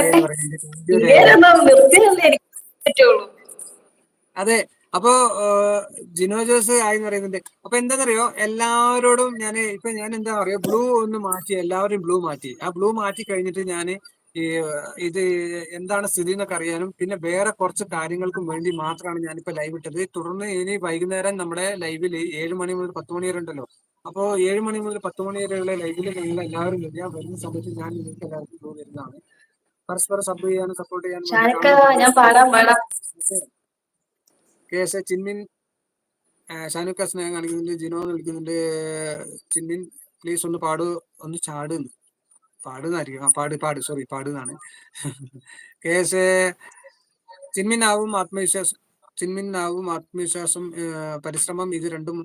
എന്ന് പറയുന്നത്. അതെ, അപ്പോ ജിനോ ജോസ് ആയി എന്ന് പറയുന്നുണ്ട്. അപ്പൊ എന്താണെന്നറിയോ, എല്ലാവരോടും ഞാൻ എന്താ പറയാ, ബ്ലൂ ഒന്ന് മാറ്റി, എല്ലാവരും ബ്ലൂ മാറ്റി. ആ ബ്ലൂ മാറ്റി കഴിഞ്ഞിട്ട് ഞാൻ ഇത് എന്താണ് സ്ഥിതി എന്നൊക്കെ അറിയാനും പിന്നെ വേറെ കുറച്ച് കാര്യങ്ങൾക്കും വേണ്ടി മാത്രമാണ് ഞാനിപ്പോ ലൈവ് ഇട്ടത്. തുടർന്ന് ഇനി വൈകുന്നേരം നമ്മുടെ ലൈവിൽ 7 മണി മുതൽ 10 മണി വരെ ഉണ്ടല്ലോ. അപ്പോ 7 മണി മുതൽ 10 മണി വരെയുള്ള ലൈവിൽ നിങ്ങൾ എല്ലാവരും വരിക. വരുന്ന സമയത്ത് ഞാൻ നിങ്ങൾക്ക് എല്ലാവർക്കും ബ്ലൂ വരുന്നതാണ്. പരസ്പരം സബ് ചെയ്യാനും സപ്പോർട്ട് ചെയ്യാനും കേസ് ചിന്മിൻ ഷാനുക്ക സ്നേഹം കാണിക്കുന്നുണ്ട്. ജിനോ വിളിക്കുന്നുണ്ട്. ചിന്മിൻ പ്ലീസ് ഒന്ന് ഒന്ന് ചാടുന്നു. പാടുന്നായിരിക്കും. പാടുന്നാണ്. കേസ് ചിന്മിനാവും ആത്മവിശ്വാസം പരിശ്രമം ഇത് രണ്ടും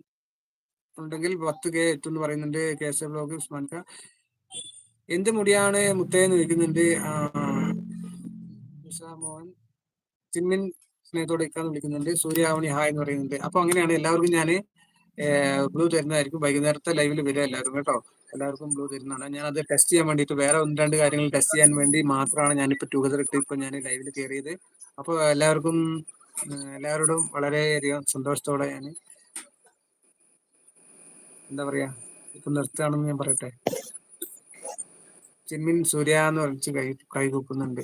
ഉണ്ടെങ്കിൽ 10K എത്തും എന്ന് പറയുന്നുണ്ട്. കേസ് ബ്ലോഗ് ഉസ്മാൻക എന്ത് മുടിയാണ് മുത്തേന്ന് വിളിക്കുന്നുണ്ട്. മോഹൻ ചിന്മിൻ സ്നേഹത്തോടെ ഇക്കാന്ന് വിളിക്കുന്നുണ്ട്. സൂര്യാവണി ഹായ് എന്ന് പറയുന്നുണ്ട്. അപ്പൊ അങ്ങനെയാണ് എല്ലാവർക്കും ഞാൻ ബ്ലൂ തരുന്നതായിരിക്കും. വൈകുന്നേരത്തെ ലൈവിൽ വരിക എല്ലാവരും കേട്ടോ. എല്ലാവർക്കും ബ്ലൂ തരുന്നതാണ്. ഞാൻ അത് ടെസ്റ്റ് ചെയ്യാൻ വേണ്ടിയിട്ട് വേറെ 1-2 കാര്യങ്ങൾ ടെസ്റ്റ് ചെയ്യാൻ വേണ്ടി മാത്രമാണ് ഞാനിപ്പോൾ ടുഗദർ ഇട്ട് ഇപ്പൊ ഞാൻ ലൈവിൽ കയറിയത്. അപ്പോൾ എല്ലാവരോടും വളരെയധികം സന്തോഷത്തോടെ ഞാൻ എന്താ പറയാ ഇപ്പൊ നിർത്തുകയാണെന്ന് ഞാൻ പറയട്ടെ. ചിന്മിൻ സൂര്യ എന്ന് വിളിച്ച് കൈകൂപ്പുന്നുണ്ട്.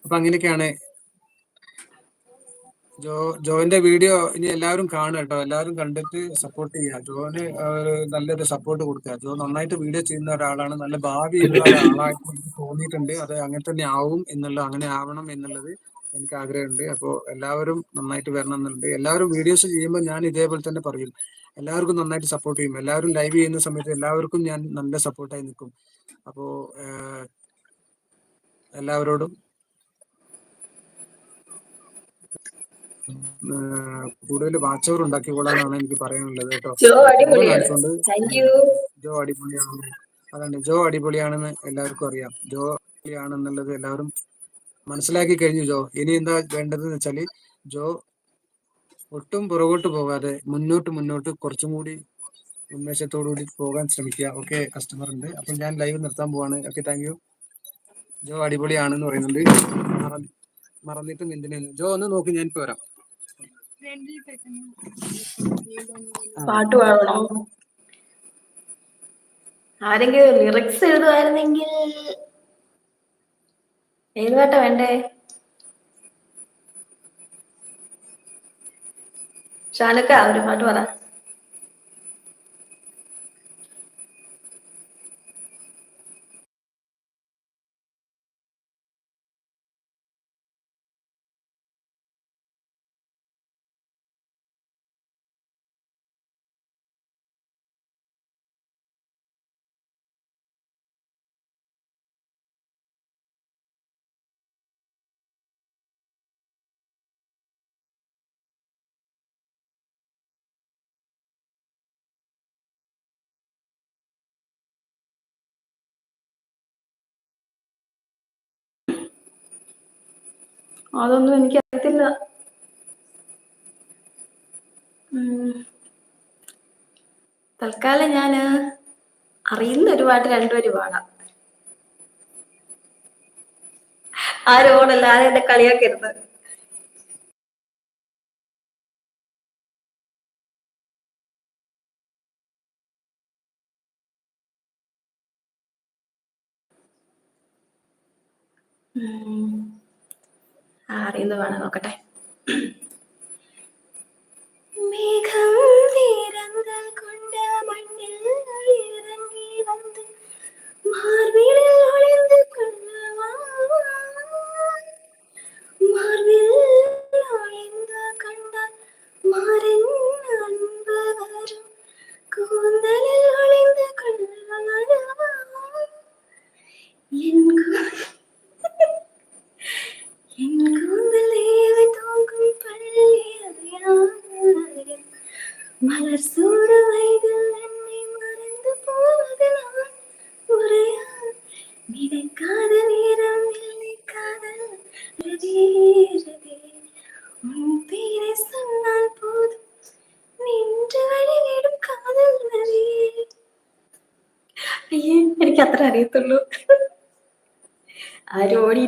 അപ്പൊ അങ്ങനെയൊക്കെയാണ്. ജോന്റെ വീഡിയോ ഇനി എല്ലാവരും കാണുക കേട്ടോ. എല്ലാവരും കണ്ടിട്ട് സപ്പോർട്ട് ചെയ്യുക. ജോന് നല്ലൊരു സപ്പോർട്ട് കൊടുക്കുക. ജോ നന്നായിട്ട് വീഡിയോ ചെയ്യുന്ന ഒരാളാണ്. നല്ല ഭാവിയുള്ള ഒരാളായിട്ട് എനിക്ക് തോന്നിയിട്ടുണ്ട്. അത് അങ്ങനെ തന്നെ അങ്ങനെ ആവണം എന്നുള്ളത് എനിക്ക് ആഗ്രഹമുണ്ട്. അപ്പോൾ എല്ലാവരും നന്നായിട്ട് വരണം എന്നുണ്ട്. എല്ലാവരും വീഡിയോസ് ചെയ്യുമ്പോൾ ഞാൻ ഇതേപോലെ തന്നെ പറയും, എല്ലാവർക്കും നന്നായിട്ട് സപ്പോർട്ട് ചെയ്യും. എല്ലാവരും ലൈവ് ചെയ്യുന്ന സമയത്ത് എല്ലാവർക്കും ഞാൻ നല്ല സപ്പോർട്ടായി നിൽക്കും. അപ്പോ എല്ലാവരോടും കൂടുതൽ വാച്ച് ഓവർ ഉണ്ടാക്കിക്കൊള്ളാന്നാണ് എനിക്ക് പറയാനുള്ളത് കേട്ടോ. ജോ അടിപൊളിയാണ്. അതാണ്, ജോ അടിപൊളിയാണെന്ന് എല്ലാവർക്കും അറിയാം. ജോ അടിപൊളിയാണെന്നുള്ളത് എല്ലാവരും മനസ്സിലാക്കി കഴിഞ്ഞു. ഇനി എന്താ വേണ്ടതെന്ന് വെച്ചാല് ജോ ഒട്ടും പുറകോട്ട് പോകാതെ മുന്നോട്ട് കുറച്ചും കൂടി ഉന്മേഷത്തോടുകൂടി പോകാൻ ശ്രമിക്കുക. ഓക്കെ, കസ്റ്റമർ ഉണ്ട്. അപ്പൊ ഞാൻ ലൈവ് നിർത്താൻ പോവാണ്. Okay, thank you. ജോ അടിപൊളിയാണെന്ന് പറയുന്നുണ്ട്. മറന്നിട്ടും എന്തിനു ജോ ഒന്ന് നോക്കി, ഞാൻ ഇപ്പൊ വരാം. പാട്ട് പാടണോ? ആരെങ്കിലും ലിറിക്സ് എഴുതുമായിരുന്നെങ്കിൽ. ഏത് പാട്ടാ വേണ്ടേ? ഷാനുക്ക ഒരു പാട്ട് പറ. അതൊന്നും എനിക്ക് അറിയത്തില്ല. തൽക്കാലം ഞാന് അറിയുന്ന ഒരു പാട്ട് 2 വരി പാടാം. ആരും ഓടല്ല, ആരും എന്നെ കളിയാക്കരുത്. അറിയുന്ന പാടാൻ നോക്കട്ടെ. മേഘം തീരങ്ങൾ കൊണ്ട് മണ്ണിൽ ഇറങ്ങി വന്ന് മാർവിളിൽ ഒളിந்து കണ്ട മാറിൻ അൻപ് വരും കൂന്തലിൽ ഒളിந்து மலர் சூடு வயதில் என்னை மறந்து போவது நான் முறையா நினைக்காத நேரம் இல்லை காதல் ரதே உன் பேரை சொன்னால் போதும் நின்று வழிவிடும் காதல் நதி. അയ്യേ, എനിക്ക് അത്ര അറിയത്തുള്ളൂ. ആരോടി